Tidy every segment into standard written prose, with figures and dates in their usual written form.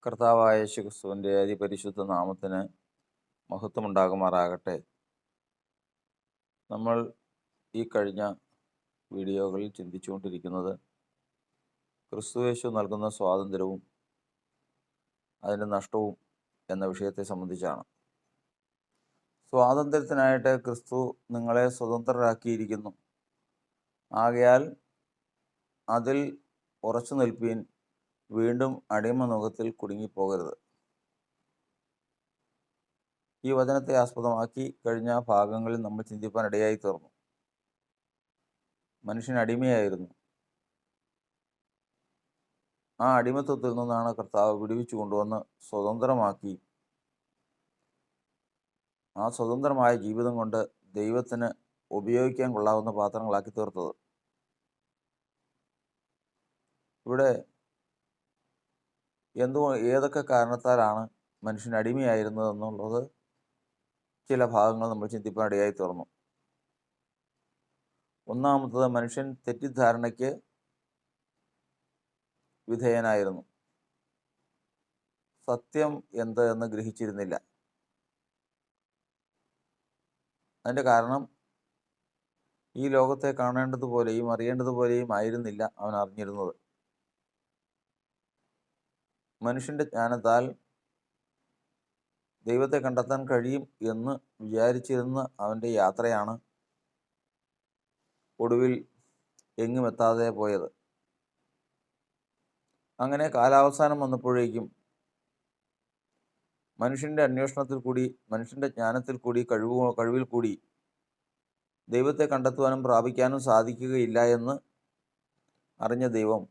കർത്താവായ യേശുക്രിസ്തുവിൻ്റെ അതിപരിശുദ്ധ നാമത്തിന് മഹത്വമുണ്ടാകുമാറാകട്ടെ. നമ്മൾ ഈ കഴിഞ്ഞ വീഡിയോകളിൽ ചിന്തിച്ചുകൊണ്ടിരിക്കുന്നത് ക്രിസ്തുയേശു നൽകുന്ന സ്വാതന്ത്ര്യവും അതിൻ്റെ നഷ്ടവും എന്ന വിഷയത്തെ സംബന്ധിച്ചാണ്. സ്വാതന്ത്ര്യത്തിനായിട്ട് ക്രിസ്തു നിങ്ങളെ സ്വതന്ത്രരാക്കിയിരിക്കുന്നു. ആകയാൽ അതിൽ ഉറച്ചു നിൽപ്പീൻ, വീണ്ടും അടിമനുഖത്തിൽ കുടുങ്ങിപ്പോകരുത്. ഈ വചനത്തെ ആസ്പദമാക്കി കഴിഞ്ഞ ഭാഗങ്ങളിൽ നമ്മൾ ചിന്തിപ്പാൻ ഇടയായി തീർന്നു. മനുഷ്യൻ അടിമയായിരുന്നു. ആ അടിമത്വത്തിൽ നിന്നാണ് കർത്താവ് വിടുവിച്ചു കൊണ്ടുവന്ന് സ്വതന്ത്രമാക്കി. ആ സ്വതന്ത്രമായ ജീവിതം കൊണ്ട് ദൈവത്തിന് ഉപയോഗിക്കാൻ കൊള്ളാവുന്ന പാത്രങ്ങളാക്കി തീർത്തത്. ഇവിടെ ഏതൊക്കെ കാരണത്താലാണ് മനുഷ്യൻ അടിമയായിരുന്നതെന്നുള്ളത് ചില ഭാഗങ്ങൾ നമ്മൾ ചിന്തിപ്പാൻ ഇടയായി തീർന്നു. ഒന്നാമത്തത്, മനുഷ്യൻ തെറ്റിദ്ധാരണയ്ക്ക് വിധേയനായിരുന്നു. സത്യം എന്ത് എന്ന് ഗ്രഹിച്ചിരുന്നില്ല. അതിൻ്റെ കാരണം ഈ ലോകത്തെ കാണേണ്ടതുപോലെയും അറിയേണ്ടതുപോലെയും ആയിരുന്നില്ല അവൻ അറിഞ്ഞിരുന്നത്. മനുഷ്യൻ്റെ ജ്ഞാനത്താൽ ദൈവത്തെ കണ്ടെത്താൻ കഴിയും എന്ന് വിചാരിച്ചിരുന്ന അവൻ്റെ യാത്രയാണ് ഒടുവിൽ എങ്ങും എത്താതെ പോയത്. അങ്ങനെ കാലാവസാനം വന്നപ്പോഴേക്കും മനുഷ്യൻ്റെ അന്വേഷണത്തിൽ കൂടി, മനുഷ്യൻ്റെ ജ്ഞാനത്തിൽ കൂടി, കഴിവിൽ കൂടി ദൈവത്തെ കണ്ടെത്തുവാനും പ്രാപിക്കാനും സാധിക്കുകയില്ല എന്ന് അറിഞ്ഞ ദൈവം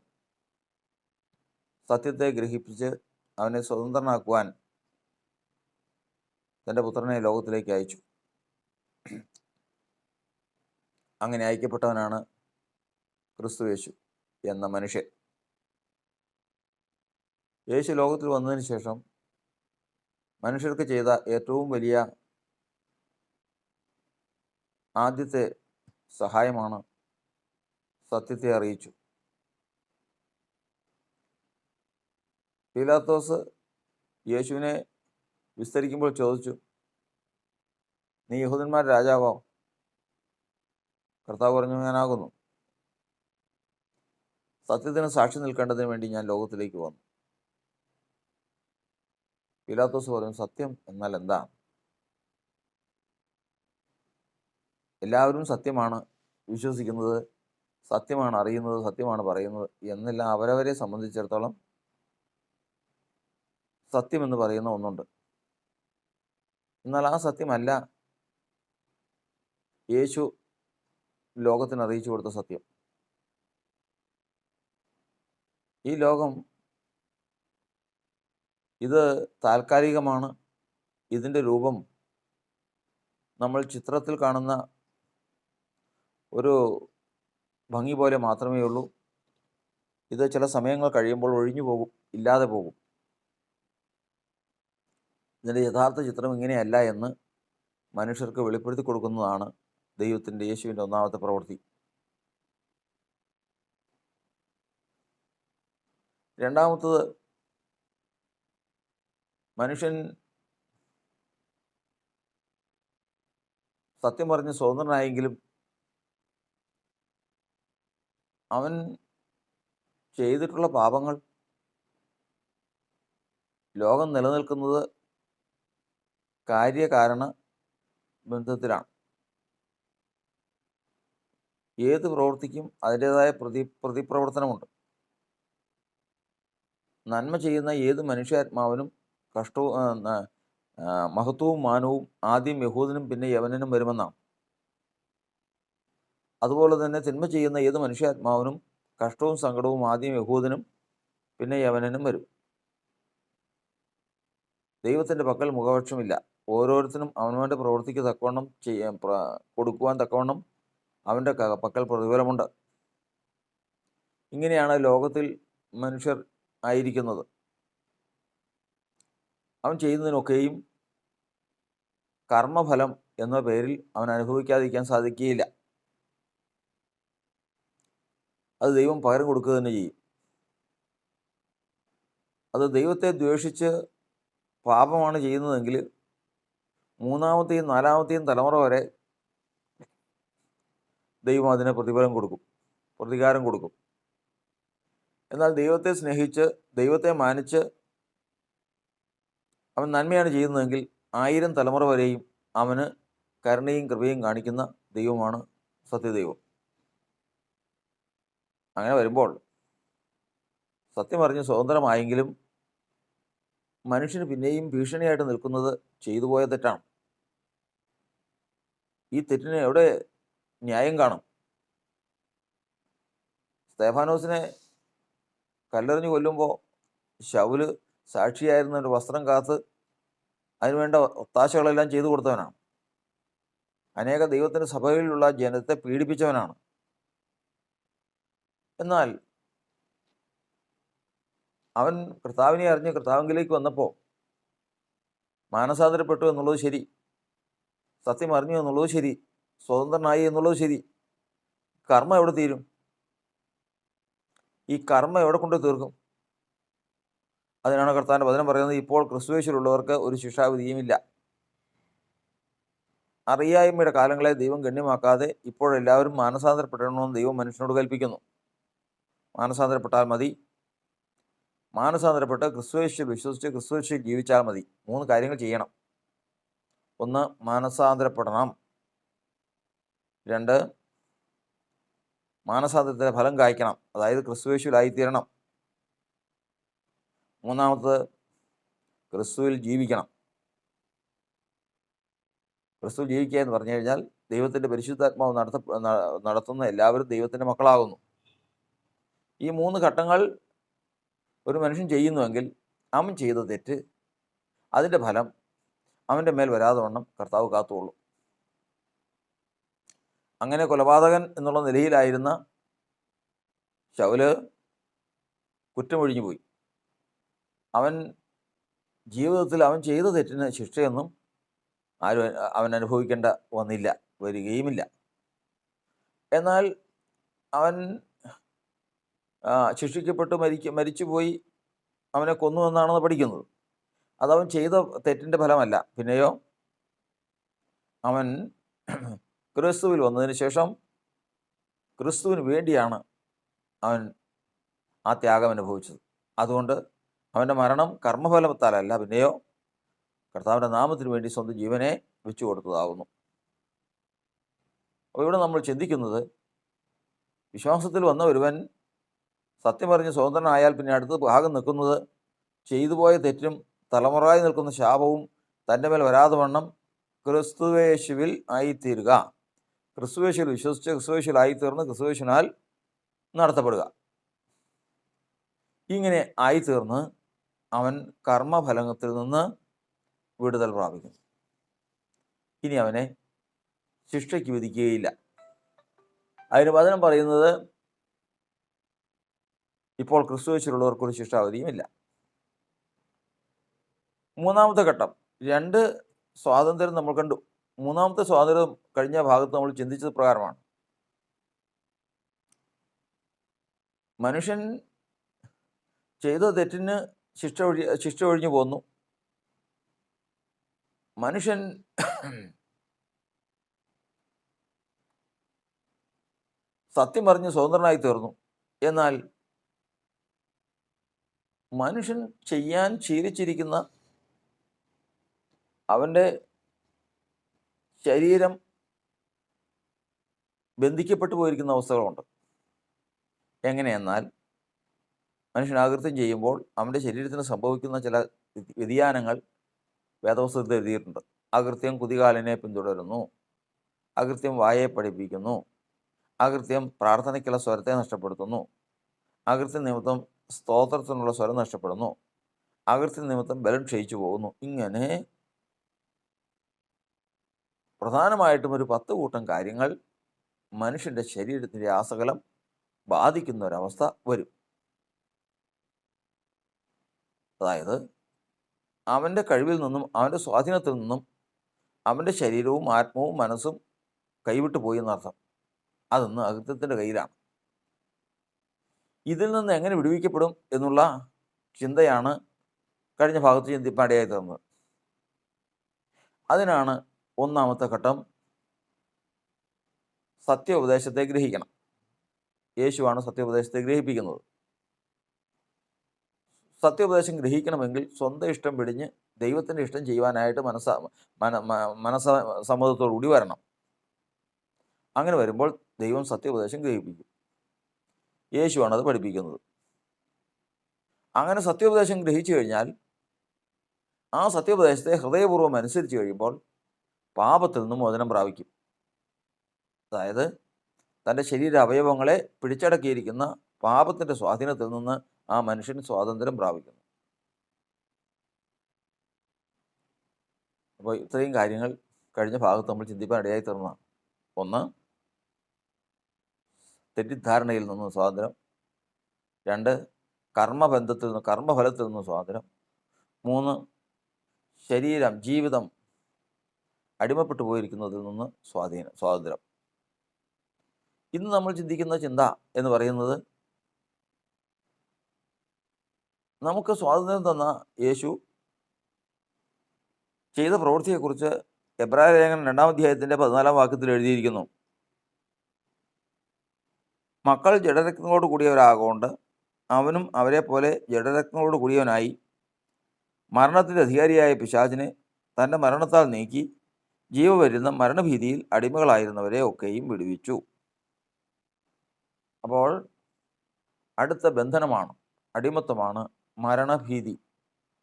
സത്യത്തെ ഗ്രഹിപ്പിച്ച് അവനെ സ്വതന്ത്രനാക്കുവാൻ തൻ്റെ പുത്രനെ ലോകത്തിലേക്ക് അയച്ചു. അങ്ങനെ അയക്കപ്പെട്ടവനാണ് ക്രിസ്തുയേശു എന്ന മനുഷ്യൻ. യേശു ലോകത്തിൽ വന്നതിന് ശേഷം മനുഷ്യർക്ക് ചെയ്ത ഏറ്റവും വലിയ ആദ്യത്തെ സഹായമാണ് സത്യത്തെ അറിയിച്ചു. പീലാത്തോസ് യേശുവിനെ വിസ്തരിക്കുമ്പോൾ ചോദിച്ചു, നീ യഹൂദന്മാരുടെ രാജാവോ? കർത്താവ് പറഞ്ഞു, ഞാനാകുന്നു. സത്യത്തിന് സാക്ഷി നിൽക്കേണ്ടതിന് വേണ്ടി ഞാൻ ലോകത്തിലേക്ക് വന്നു. പീലാത്തോസ് പറഞ്ഞു, സത്യം എന്നാൽ എന്താണ്? എല്ലാവരും സത്യമാണ് വിശ്വസിക്കുന്നത്, സത്യമാണ് അറിയുന്നത്, സത്യമാണ് പറയുന്നത് എന്നെല്ലാം അവരവരെ സംബന്ധിച്ചിടത്തോളം സത്യമെന്ന് പറയുന്ന ഒന്നുണ്ട്. എന്നാൽ ആ സത്യമല്ല യേശു ലോകത്തിന് അറിയിച്ചു കൊടുത്ത സത്യം. ഈ ലോകം ഇത് താൽക്കാലികമാണ്. ഇതിൻ്റെ രൂപം നമ്മൾ ചിത്രത്തിൽ കാണുന്ന ഒരു ഭംഗി പോലെ മാത്രമേ ഉള്ളൂ. ഇത് ചില സമയങ്ങൾ കഴിയുമ്പോൾ ഒഴിഞ്ഞു പോകും, ഇല്ലാതെ പോകും. ഇതിൻ്റെ യഥാർത്ഥ ചിത്രം ഇങ്ങനെയല്ല എന്ന് മനുഷ്യർക്ക് വെളിപ്പെടുത്തി കൊടുക്കുന്നതാണ് ദൈവത്തിൻ്റെ, യേശുവിൻ്റെ ഒന്നാമത്തെ പ്രവൃത്തി. രണ്ടാമത്തത്, മനുഷ്യൻ സത്യം പറഞ്ഞ് സ്വതന്ത്രനായെങ്കിലും അവൻ ചെയ്തിട്ടുള്ള പാപങ്ങൾ ലോകം നിലനിൽക്കുന്നത് കാര്യകാരണ ബന്ധത്തിലാണ്. ഏത് പ്രവൃത്തിക്കും അതിൻ്റേതായ പ്രതിപ്രവർത്തനമുണ്ട്. നന്മ ചെയ്യുന്ന ഏത് മനുഷ്യാത്മാവിനും കഷ്ടവും മഹത്വവും മാനവും ആദ്യം യഹൂദനും പിന്നെ യവനനും വരുമെന്നാണ്. അതുപോലെ തന്നെ തിന്മ ചെയ്യുന്ന ഏത് മനുഷ്യാത്മാവിനും കഷ്ടവും സങ്കടവും ആദ്യം യഹൂദനും പിന്നെ യവനനും വരും. ദൈവത്തിൻ്റെ പക്കൽ മുഖപക്ഷമില്ല. ഓരോരുത്തരും അവനവൻ്റെ പ്രവൃത്തിക്ക് തക്കവണ്ണം കൊടുക്കുവാൻ തക്കവണ്ണം അവൻ്റെ പക്കൽ പ്രതിഫലമുണ്ട്. ഇങ്ങനെയാണ് ലോകത്തിൽ മനുഷ്യർ ആയിരിക്കുന്നത്. അവൻ ചെയ്യുന്നതിനൊക്കെയും കർമ്മഫലം എന്ന പേരിൽ അവൻ അനുഭവിക്കാതിരിക്കാൻ സാധിക്കുകയില്ല. അത് ദൈവം പകരം കൊടുക്കുക തന്നെ ചെയ്യും. അത് ദൈവത്തെ ദ്വേഷിച്ച് പാപമാണ് ചെയ്യുന്നതെങ്കിൽ മൂന്നാമത്തെയും നാലാമത്തെയും തലമുറ വരെ ദൈവം അതിന് പ്രതികാരം കൊടുക്കും. എന്നാൽ ദൈവത്തെ സ്നേഹിച്ച് ദൈവത്തെ മാനിച്ച് അവൻ നന്മയാണ് ചെയ്യുന്നതെങ്കിൽ 1000 തലമുറ വരെയും അവന് കരുണയും കൃപയും കാണിക്കുന്ന ദൈവമാണ് സത്യദൈവം. അങ്ങനെ വരുമ്പോൾ സത്യം അറിഞ്ഞ് സ്വതന്ത്രമായെങ്കിലും മനുഷ്യന് പിന്നെയും ഭീഷണിയായിട്ട് നിൽക്കുന്നത് ചെയ്തു പോയ തെറ്റാണ്. ഈ തെറ്റിന് എവിടെ ന്യായം കാണും? സ്തെഫാനോസിനെ കല്ലെറിഞ്ഞ് കൊല്ലുമ്പോൾ ശൗല് സാക്ഷിയായിരുന്ന ഒരു വസ്ത്രം കാത്ത് അതിനുവേണ്ട ഒത്താശകളെല്ലാം ചെയ്തു കൊടുത്തവനാണ്. അനേക ദൈവത്തിൻ്റെ സഭകളിലുള്ള ജനത്തെ പീഡിപ്പിച്ചവനാണ്. എന്നാൽ അവൻ കർത്താവിനെ അറിഞ്ഞ് കർത്താവിലേക്ക് വന്നപ്പോൾ മാനസാന്തരപ്പെട്ടു എന്നുള്ളത് ശരി, സത്യം അറിഞ്ഞു എന്നുള്ളത് ശരി, സ്വതന്ത്രനായി എന്നുള്ളത് ശരി. കർമ്മ എവിടെ തീരും? ഈ കർമ്മ എവിടെ കൊണ്ട് തീർക്കും? അതിനാണ് കർത്താവിൻ്റെ വചനം പറയുന്നത്, ഇപ്പോൾ ക്രിസ്തുവേശുള്ളവർക്ക് ഒരു ശിക്ഷാവിധിയുമില്ല. അറിയായ്മയുടെ കാലങ്ങളെ ദൈവം ഗണ്യമാക്കാതെ ഇപ്പോഴെല്ലാവരും മാനസാന്തരപ്പെടണമെന്ന് ദൈവം മനുഷ്യനോട് കൽപ്പിക്കുന്നു. മാനസാന്തരപ്പെട്ടാൽ മതി. മാനസാന്തരപ്പെട്ട് ക്രിസ്തുവേശു വിശ്വസിച്ച് ക്രിസ്തുവേശു ജീവിച്ചാൽ മതി. 3 കാര്യങ്ങൾ ചെയ്യണം. 1, മാനസാന്തരപ്പെടണം. 2, മാനസാന്തരത്തിൻ്റെ ഫലം കായ്ക്കണം, അതായത് ക്രിസ്തുവേശുവിലായിത്തീരണം. 3, ക്രിസ്തുവിൽ ജീവിക്കണം. ക്രിസ്തു ജീവിക്കുക എന്ന് പറഞ്ഞു കഴിഞ്ഞാൽ ദൈവത്തിൻ്റെ പരിശുദ്ധാത്മാവ് നടത്തുന്ന എല്ലാവരും ദൈവത്തിൻ്റെ മക്കളാകുന്നു. ഈ 3 ഘട്ടങ്ങൾ ഒരു മനുഷ്യൻ ചെയ്യുന്നുവെങ്കിൽ അവൻ ചെയ്ത തെറ്റ്, അതിൻ്റെ ഫലം അവൻ്റെ മേൽ വരാതെ വണ്ണം കർത്താവ് കാത്തുകൊള്ളും. അങ്ങനെ കൊലപാതകൻ എന്നുള്ള നിലയിലായിരുന്ന ശൗല് കുറ്റമൊഴിഞ്ഞു പോയി. അവൻ ജീവിതത്തിൽ അവൻ ചെയ്ത തെറ്റിന് ശിക്ഷയൊന്നും അവൻ അനുഭവിക്കേണ്ട വരികയുമില്ല. എന്നാൽ അവൻ ശിക്ഷിക്കപ്പെട്ട് മരിച്ചുപോയി, അവനെ കൊന്നു എന്നാണെന്ന് പഠിക്കുന്നത്. അതവൻ ചെയ്ത തെറ്റിൻ്റെ ഫലമല്ല. പിന്നെയോ അവൻ ക്രിസ്തുവിൽ വന്നതിന് ശേഷം ക്രിസ്തുവിന് വേണ്ടിയാണ് അവൻ ആ ത്യാഗം അനുഭവിച്ചത്. അതുകൊണ്ട് അവൻ്റെ മരണം കർമ്മഫലത്താലല്ല, പിന്നെയോ കർത്താവിൻ്റെ നാമത്തിന് വേണ്ടി സ്വന്തം ജീവനെ വെച്ചു കൊടുത്തതാകുന്നു. അപ്പോൾ ഇവിടെ നമ്മൾ ചിന്തിക്കുന്നത്, വിശ്വാസത്തിൽ വന്ന ഒരുവൻ സത്യം പറഞ്ഞ് സ്വതന്ത്രനായാൽ പിന്നെ അടുത്ത ഭാഗം നിൽക്കുന്നത് ചെയ്തുപോയ തെറ്റും തലമുറയായി നിൽക്കുന്ന ശാപവും തൻ്റെ മേൽ വരാതെ വണ്ണം ക്രിസ്തുവേശുവിൽ ആയിത്തീരുക. ക്രിസ്തുവേശുവിൽ വിശ്വസിച്ച് ക്രിസ്തുവേശുവിൽ ആയിത്തീർന്ന് ക്രിസ്തുവേശുവിനാൽ നടത്തപ്പെടുക. ഇങ്ങനെ ആയിത്തീർന്ന് അവൻ കർമ്മഫലത്തിൽ നിന്ന് വിടുതൽ പ്രാപിക്കുന്നു. ഇനി അവനെ ശിക്ഷയ്ക്ക് വിധിക്കുകയില്ല. അതിന് വചനം പറയുന്നത്, ഇപ്പോൾ ക്രിസ്തുവേശുള്ളവർക്കൊരു ശിക്ഷാവിധിയുമില്ല. 3-ാമത്തെ ഘട്ടം, 2 സ്വാതന്ത്ര്യം നമ്മൾ കണ്ടു. 3-ാമത്തെ സ്വാതന്ത്ര്യം കഴിഞ്ഞ ഭാഗത്ത് നമ്മൾ ചിന്തിച്ചത് പ്രകാരമാണ്. മനുഷ്യൻ ചെയ്ത തെറ്റിന് ശിക്ഷ ഒഴിഞ്ഞു പോന്നു. മനുഷ്യൻ സത്യം പറഞ്ഞ് സ്വതന്ത്രനായി തീർന്നു. എന്നാൽ മനുഷ്യൻ ചെയ്യാൻ ശീലിച്ചിരിക്കുന്ന അവൻ്റെ ശരീരം ബന്ധിക്കപ്പെട്ടു പോയിരിക്കുന്ന അവസ്ഥകളുണ്ട്. എങ്ങനെയെന്നാൽ മനുഷ്യൻ അകൃത്യം ചെയ്യുമ്പോൾ അവൻ്റെ ശരീരത്തിന് സംഭവിക്കുന്ന ചില വ്യതിയാനങ്ങൾ വേദപുസ്തകത്തിൽ എഴുതിയിട്ടുണ്ട്. അകൃത്യം കുതികാലിനെ പിന്തുടരുന്നു, അകൃത്യം വായെ പഠിപ്പിക്കുന്നു, അകൃത്യം പ്രാർത്ഥനയ്ക്കുള്ള സ്വരത്തെ നഷ്ടപ്പെടുത്തുന്നു, അകൃത്യം നിമിത്തം സ്തോത്രത്തിനുള്ള സ്വരം നഷ്ടപ്പെടുന്നു, അകൃത്യം നിമിത്തം ബലം ക്ഷയിച്ചു പോകുന്നു. ഇങ്ങനെ പ്രധാനമായിട്ടും ഒരു 10 കൂട്ടം കാര്യങ്ങൾ മനുഷ്യൻ്റെ ശരീരത്തിൻ്റെ ആസകലം ബാധിക്കുന്ന ഒരവസ്ഥ വരും. അതായത് അവൻ്റെ കഴിവിൽ നിന്നും അവൻ്റെ സ്വാധീനത്തിൽ നിന്നും അവൻ്റെ ശരീരവും ആത്മാവും മനസ്സും കൈവിട്ടു പോയി എന്നർത്ഥം. അതൊന്ന് അകൃത്യത്തിൻ്റെ കയ്യിലാണ്. ഇതിൽ നിന്ന് എങ്ങനെ വിടുവിക്കപ്പെടും എന്നുള്ള ചിന്തയാണ് കഴിഞ്ഞ ഭാഗത്ത് ചിന്തിപ്പാടിയായി തീർന്നത്. അതിനാണ് ഒന്നാമത്തെ ഘട്ടം സത്യോപദേശത്തെ ഗ്രഹിക്കണം. യേശുവാണ് സത്യോപദേശത്തെ ഗ്രഹിപ്പിക്കുന്നത്. സത്യോപദേശം ഗ്രഹിക്കണമെങ്കിൽ സ്വന്തം ഇഷ്ടം പിടിഞ്ഞ് ദൈവത്തിൻ്റെ ഇഷ്ടം ചെയ്യുവാനായിട്ട് മനസ്സമ്മതത്തോടുകൂടി വരണം. അങ്ങനെ വരുമ്പോൾ ദൈവം സത്യോപദേശം ഗ്രഹിപ്പിക്കും. യേശുവാണ് അത് പഠിപ്പിക്കുന്നത്. അങ്ങനെ സത്യോപദേശം ഗ്രഹിച്ചു കഴിഞ്ഞാൽ ആ സത്യോപദേശത്തെ ഹൃദയപൂർവ്വം അനുസരിച്ച് കഴിയുമ്പോൾ പാപത്തിൽ നിന്നും മോചനം പ്രാപിക്കും. അതായത് തൻ്റെ ശരീര അവയവങ്ങളെ പിടിച്ചടക്കിയിരിക്കുന്ന പാപത്തിൻ്റെ സ്വാധീനത്തിൽ നിന്ന് ആ മനുഷ്യൻ സ്വാതന്ത്ര്യം പ്രാപിക്കുന്നു. അപ്പോൾ ഇത്രയും കാര്യങ്ങൾ കഴിഞ്ഞ ഭാഗത്ത് നമ്മൾ ചിന്തിപ്പാൻ ഇടയായി തീർന്നതാണ്. ഒന്ന്, തെറ്റിദ്ധാരണയിൽ നിന്ന് സ്വാതന്ത്ര്യം. രണ്ട്, കർമ്മഫലത്തിൽ നിന്ന് സ്വാതന്ത്ര്യം. മൂന്ന്, ജീവിതം അടിമപ്പെട്ടു പോയിരിക്കുന്നതിൽ നിന്ന് സ്വാതന്ത്ര്യം. ഇന്ന് നമ്മൾ ചിന്തിക്കുന്ന ചിന്ത എന്ന് പറയുന്നത്, നമുക്ക് സ്വാതന്ത്ര്യം തന്ന യേശു ചെയ്ത പ്രവൃത്തിയെക്കുറിച്ച് എബ്രായ ലേഖനം 2-ാം അധ്യായത്തിൻ്റെ 14-ാം വാക്യത്തിൽ എഴുതിയിരിക്കുന്നു. മക്കൾ ജഡരക്തങ്ങളോട് കൂടിയവരാകൊണ്ട് അവനും അവരെ പോലെ ജഡരക്തങ്ങളോട് കൂടിയവനായി മരണത്തിൻ്റെ അധികാരിയായ പിശാചിനെ തൻ്റെ മരണത്താൽ നീക്കി ജീവപര്യന്തം മരണഭീതിയിൽ അടിമകളായിരുന്നവരെ ഒക്കെയും വിടുവിച്ചു. അപ്പോൾ അടുത്ത ബന്ധനമാണ്, അടിമത്തമാണ് മരണഭീതി,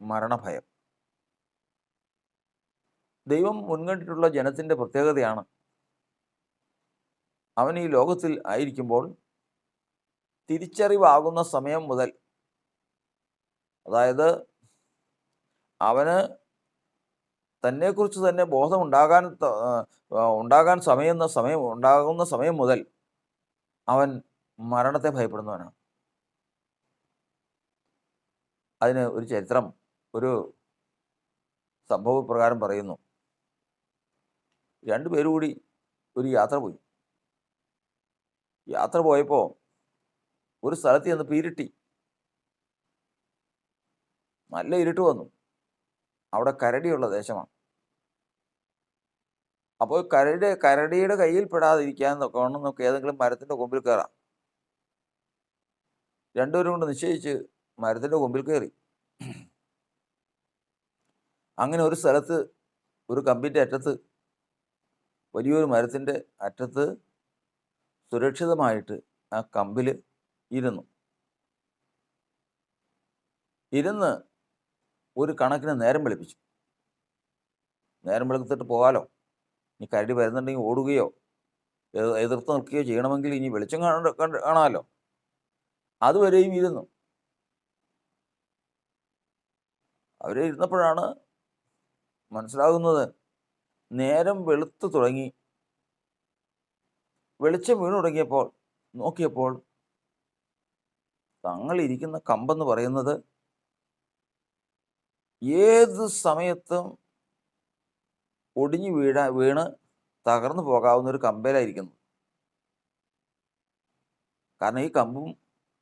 മരണഭയം. ദൈവം മുൻകണ്ടിട്ടുള്ള ജനത്തിൻ്റെ പ്രത്യേകതയാണ്, അവൻ ഈ ലോകത്തിൽ ആയിരിക്കുമ്പോൾ തിരിച്ചറിവാകുന്ന സമയം മുതൽ, അതായത് അവന് തന്നെക്കുറിച്ച് തന്നെ ബോധം ഉണ്ടാകുന്ന സമയം മുതൽ അവൻ മരണത്തെ ഭയപ്പെടുന്നവനാണ്. അതിന് ഒരു ചരിത്രം, ഒരു സംഭവപ്രകാരം പറയുന്നു. രണ്ടുപേരും കൂടി ഒരു യാത്ര പോയി. യാത്ര പോയപ്പോൾ ഒരു സ്ഥലത്ത് ചെന്നപ്പോൾ ഇരുട്ടി, നല്ല ഇരുട്ട് വന്നു. അവിടെ കരടിയുള്ള ദേശമാണ്. അപ്പോൾ കരടിയുടെ കയ്യിൽ പെടാതിരിക്കാൻ നമുക്ക് ഏതെങ്കിലും മരത്തിൻ്റെ കൊമ്പിൽ കയറാം. രണ്ടുപേരും കൊണ്ട് നിശ്ചയിച്ച് മരത്തിൻ്റെ കൊമ്പിൽ കയറി. അങ്ങനെ ഒരു സ്ഥലത്ത് ഒരു കമ്പിൻ്റെ അറ്റത്ത്, വലിയൊരു മരത്തിൻ്റെ അറ്റത്ത് സുരക്ഷിതമായിട്ട് ആ കമ്പിൽ ഇരുന്ന് ഒരു കണക്കിന് നേരം വെളുപ്പിച്ചു. നേരം വെളുത്തിട്ട് പോകാലോ, ഇനി കരടി വരുന്നുണ്ടെങ്കിൽ ഓടുകയോ എതിർത്ത് നിൽക്കുകയോ ചെയ്യണമെങ്കിൽ ഇനി വെളിച്ചം കാണാമല്ലോ. അതുവരെയും ഇരുന്നു. അവരെ ഇരുന്നപ്പോഴാണ് മനസ്സിലാകുന്നത്, നേരം വെളുത്തു തുടങ്ങി. വെളിച്ചം വീണു തുടങ്ങിയപ്പോൾ നോക്കിയപ്പോൾ തങ്ങളിരിക്കുന്ന കമ്പെന്ന് പറയുന്നത് ഏത് സമയത്തും ഒടിഞ്ഞു വീണ് തകർന്നു പോകാവുന്ന ഒരു കമ്പയിലായിരിക്കുന്നു. കാരണം ഈ കമ്പും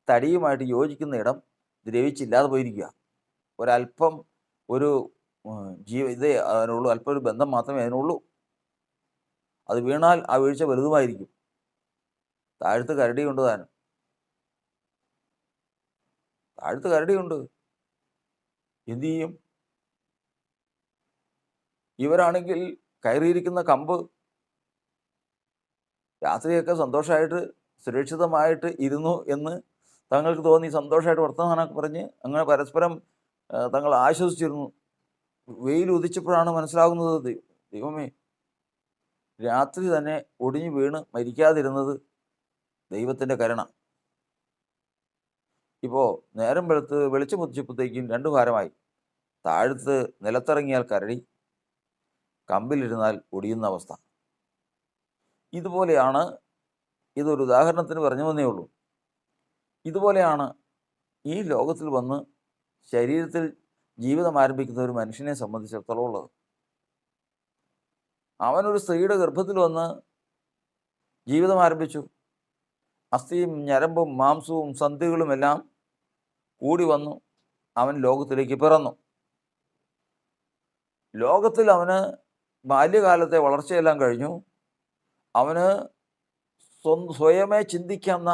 തടിയുമായിട്ട് യോജിക്കുന്ന ഇടം ദ്രവിച്ചില്ലാതെ പോയിരിക്കുക. ഒരല്പം അതിനുള്ളൂ, അല്പം ഒരു ബന്ധം മാത്രമേ അതിനുള്ളൂ. അത് വീണാൽ ആ വീഴ്ച വലുതുമായിരിക്കും. താഴത്ത് കരടിയുണ്ട് താനും, താഴത്ത് കരടിയുണ്ട്. എന്തു ചെയ്യും? ഇവരാണെങ്കിൽ കയറിയിരിക്കുന്ന കമ്പ് രാത്രിയൊക്കെ സന്തോഷമായിട്ട് സുരക്ഷിതമായിട്ട് ഇരുന്നു എന്ന് തങ്ങൾക്ക് തോന്നി. സന്തോഷമായിട്ട് വർത്തമാനമൊക്കെ പറഞ്ഞ് അങ്ങനെ പരസ്പരം തങ്ങൾ ആശ്വസിച്ചിരുന്നു. വെയിൽ ഉദിച്ചപ്പോഴാണ് മനസ്സിലാകുന്നത്, ദൈവമേ, രാത്രി തന്നെ ഒടിഞ്ഞു വീണ് മരിക്കാതിരുന്നത് ദൈവത്തിൻ്റെ കരുണ. ഇപ്പോൾ നേരം വെളിച്ചം ഉദിച്ചപ്പോഴത്തേക്കും രണ്ടു ഭാരമായി. താഴത്ത് നിലത്തിറങ്ങിയാൽ കരടി, കമ്പിലിരുന്നാൽ ഒടിയുന്ന അവസ്ഥ. ഇതുപോലെയാണ്, ഇതൊരു ഉദാഹരണത്തിന് പറഞ്ഞു വന്നേ ഉള്ളൂ. ഇതുപോലെയാണ് ഈ ലോകത്തിൽ വന്ന് ശരീരത്തിൽ ജീവിതം ആരംഭിക്കുന്ന ഒരു മനുഷ്യനെ സംബന്ധിച്ചിടത്തോളം ഉള്ളത്. അവനൊരു സ്ത്രീയുടെ ഗർഭത്തിൽ വന്ന് ജീവിതം ആരംഭിച്ചു. അസ്ഥിയും ഞരമ്പും മാംസവും സന്ധികളുമെല്ലാം കൂടി വന്നു അവൻ ലോകത്തിലേക്ക് പിറന്നു. ലോകത്തിൽ അവന് ബാല്യകാലത്തെ വളർച്ചയെല്ലാം കഴിഞ്ഞു. അവന് സ്വയമേ ചിന്തിക്കുന്ന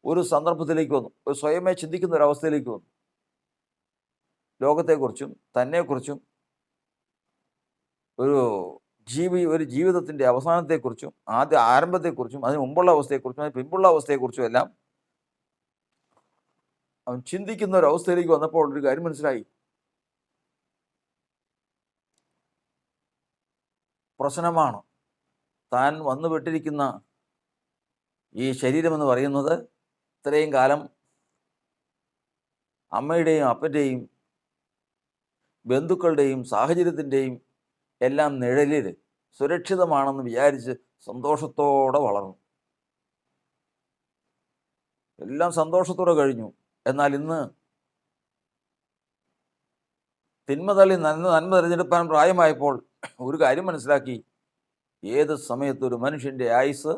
ഒരു സന്ദർഭത്തിലേക്ക് വന്നു. ഒരു സ്വയമേ ചിന്തിക്കുന്ന ഒരു അവസ്ഥയിലേക്ക് വന്നു. ലോകത്തെക്കുറിച്ചും തന്നെക്കുറിച്ചും ഒരു ജീവിതത്തിൻ്റെ അവസാനത്തെക്കുറിച്ചും ആരംഭത്തെക്കുറിച്ചും അതിന് മുമ്പുള്ള അവസ്ഥയെക്കുറിച്ചും അതിന് പിമ്പുള്ള അവസ്ഥയെക്കുറിച്ചും എല്ലാം അവൻ ചിന്തിക്കുന്ന ഒരു അവസ്ഥയിലേക്ക് വന്നപ്പോൾ ഒരു കാര്യം മനസ്സിലായി. പ്രശ്നമാണ് താൻ വന്നുപെട്ടിരിക്കുന്ന ഈ ശരീരമെന്ന് പറയുന്നത്. ഇത്രയും കാലം അമ്മയുടെയും അപ്പൻ്റെയും ബന്ധുക്കളുടെയും സാഹചര്യത്തിൻ്റെയും എല്ലാം നിഴലിൽ സുരക്ഷിതമാണെന്ന് വിചാരിച്ച് സന്തോഷത്തോടെ വളർന്നു. എല്ലാം സന്തോഷത്തോടെ കഴിഞ്ഞു. എന്നാൽ ഇന്ന് തിന്മ തള്ളി നന്മ തിരഞ്ഞെടുക്കാൻ പ്രായമായപ്പോൾ ഒരു കാര്യം മനസ്സിലാക്കി. ഏത് സമയത്തൊരു മനുഷ്യൻ്റെ ആയുസ്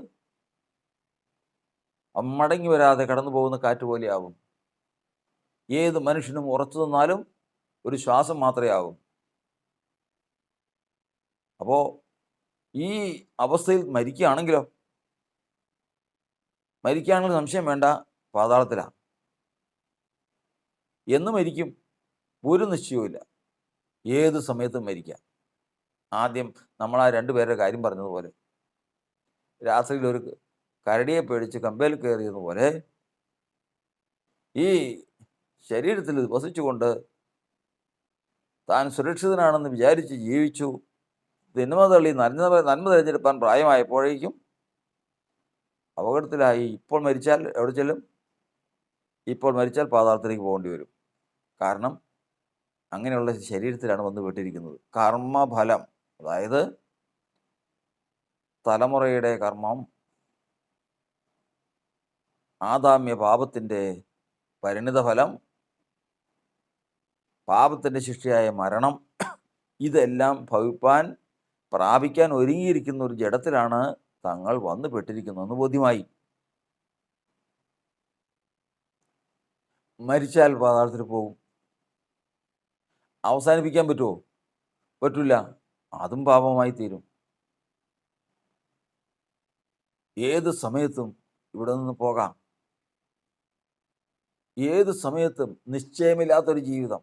മടങ്ങി വരാതെ കടന്നു പോകുന്ന കാറ്റ് പോലെയാവും. ഏത് മനുഷ്യനും ഉറച്ചു നിന്നാലും ഒരു ശ്വാസം മാത്രമേ ആകും. അപ്പോൾ ഈ അവസ്ഥയിൽ മരിക്കുകയാണെങ്കിലോ, മരിക്കുകയാണെങ്കിൽ സംശയം വേണ്ട, പാതാളത്തിലാണ്. എന്ന് മരിക്കും, ഒരു നിശ്ചയവുമില്ല. ഏത് സമയത്തും മരിക്കാം. ആദ്യം നമ്മൾ ആ രണ്ടുപേരുടെ കാര്യം പറഞ്ഞതുപോലെ, രാത്രിയിൽ ഒരു കരടിയെ പേടിച്ച് കമ്പേൽ കയറിയതുപോലെ ഈ ശരീരത്തിൽ വസിച്ചുകൊണ്ട് താൻ സുരക്ഷിതനാണെന്ന് വിചാരിച്ച് ജീവിച്ചു. തിന്മ തള്ളി നന്മ തിരഞ്ഞെടുക്കാൻ പ്രായമായപ്പോഴേക്കും അപകടത്തിലായി. ഇപ്പോൾ മരിച്ചാൽ എവിടെ ചെല്ലും? ഇപ്പോൾ മരിച്ചാൽ പാതാളത്തിലേക്ക് പോകേണ്ടി വരും. കാരണം അങ്ങനെയുള്ള ശരീരത്തിലാണ് വന്ന് പെട്ടിരിക്കുന്നത്. കർമ്മഫലം, അതായത് തലമുറയുടെ കർമ്മം, ആദാമ്യ പാപത്തിൻ്റെ പരിണിതഫലം, പാപത്തിൻ്റെ ശിക്ഷയായ മരണം, ഇതെല്ലാം പ്രാപിക്കാൻ ഒരുങ്ങിയിരിക്കുന്ന ഒരു ജഡത്തിലാണ് തങ്ങൾ വന്നു പെട്ടിരിക്കുന്നതെന്ന് ബോധ്യമായി. മരിച്ചാൽ പാതാളത്തിൽ പോകും. അവസാനിപ്പിക്കാൻ പറ്റുമോ? പറ്റില്ല. അതും പാപമായി തീരും. ഏത് സമയത്തും ഇവിടെ നിന്ന് പോകാം. ഏത് സമയത്തും നിശ്ചയമില്ലാത്തൊരു ജീവിതം.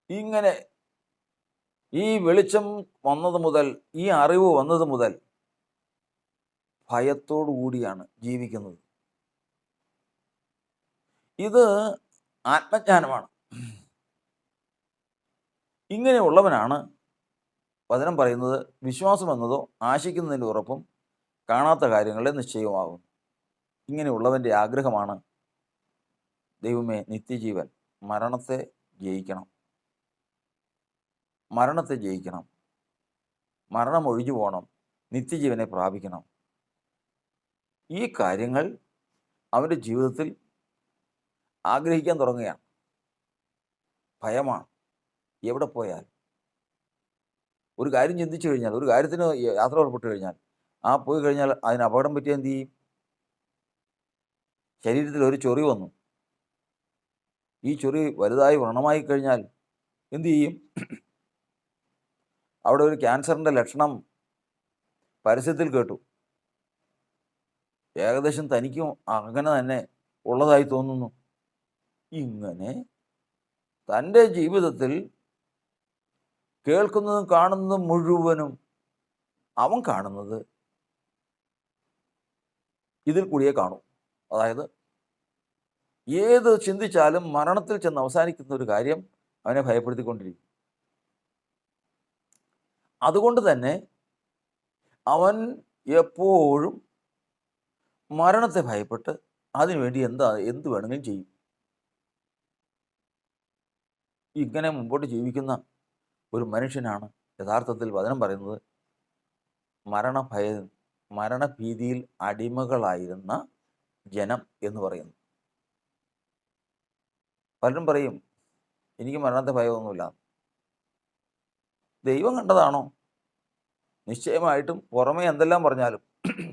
ഇങ്ങനെ ഈ വെളിച്ചം വന്നത് മുതൽ, ഈ അറിവ് വന്നത് മുതൽ ഭയത്തോടു കൂടിയാണ് ജീവിക്കുന്നത്. ഇത് ആത്മജ്ഞാനമാണ്. ഇങ്ങനെയുള്ളവനാണ് വചനം പറയുന്നത്, വിശ്വാസം എന്നതോ ആശിക്കുന്നതിൻ്റെ ഉറപ്പും കാണാത്ത കാര്യങ്ങളുടെ നിശ്ചയമാകും. ഇങ്ങനെയുള്ളവൻ്റെ ആഗ്രഹമാണ്, ദൈവമേ, നിത്യജീവൻ, മരണത്തെ ജയിക്കണം, മരണത്തെ ജയിക്കണം, മരണം ഒഴിഞ്ഞു പോകണം, നിത്യജീവനെ പ്രാപിക്കണം. ഈ കാര്യങ്ങൾ അവൻ്റെ ജീവിതത്തിൽ ആഗ്രഹിക്കാൻ തുടങ്ങുകയാണ്. ഭയമാണ്. എവിടെ പോയാൽ, ഒരു കാര്യം ചിന്തിച്ചു കഴിഞ്ഞാൽ, ഒരു കാര്യത്തിന് യാത്ര പുറപ്പെട്ടു കഴിഞ്ഞാൽ, പോയി കഴിഞ്ഞാൽ അതിന് അപകടം പറ്റിയാൽ എന്ത് ചെയ്യും? ശരീരത്തിൽ ഒരു ചൊറി വന്നു, ഈ ചൊറി വലുതായി വ്രണമായി കഴിഞ്ഞാൽ എന്തു ചെയ്യും? അവിടെ ഒരു ക്യാൻസറിൻ്റെ ലക്ഷണം പരസ്യത്തിൽ കേട്ടു. ഏകദേശം തനിക്കും അങ്ങനെ തന്നെ ഉള്ളതായി തോന്നുന്നു. ഇങ്ങനെ തൻ്റെ ജീവിതത്തിൽ കേൾക്കുന്നതും കാണുന്നതും മുഴുവനും അവൻ കാണുന്നത് ഇതിൽ കൂടിയേ കാണൂ. അതായത് ഏത് ചിന്തിച്ചാലും മരണത്തിൽ ചെന്ന് അവസാനിക്കുന്ന ഒരു കാര്യം അവനെ ഭയപ്പെടുത്തിക്കൊണ്ടിരിക്കും. അതുകൊണ്ട് തന്നെ അവൻ എപ്പോഴും മരണത്തെ ഭയപ്പെട്ട് അതിനുവേണ്ടി എന്ത് വേണമെങ്കിലും ചെയ്യും. ഇങ്ങനെ മുമ്പോട്ട് ജീവിക്കുന്ന ഒരു മനുഷ്യനാണ് യഥാർത്ഥത്തിൽ വചനം പറയുന്നത് മരണഭീതിയിൽ അടിമകളായിരുന്ന ജനം എന്ന് പറയുന്നു. പലരും പറയും, എനിക്ക് മരണത്തെ ഭയമൊന്നുമില്ല. ദൈവം കണ്ടതാണോ? നിശ്ചയമായിട്ടും പുറമേ എന്തെല്ലാം പറഞ്ഞാലും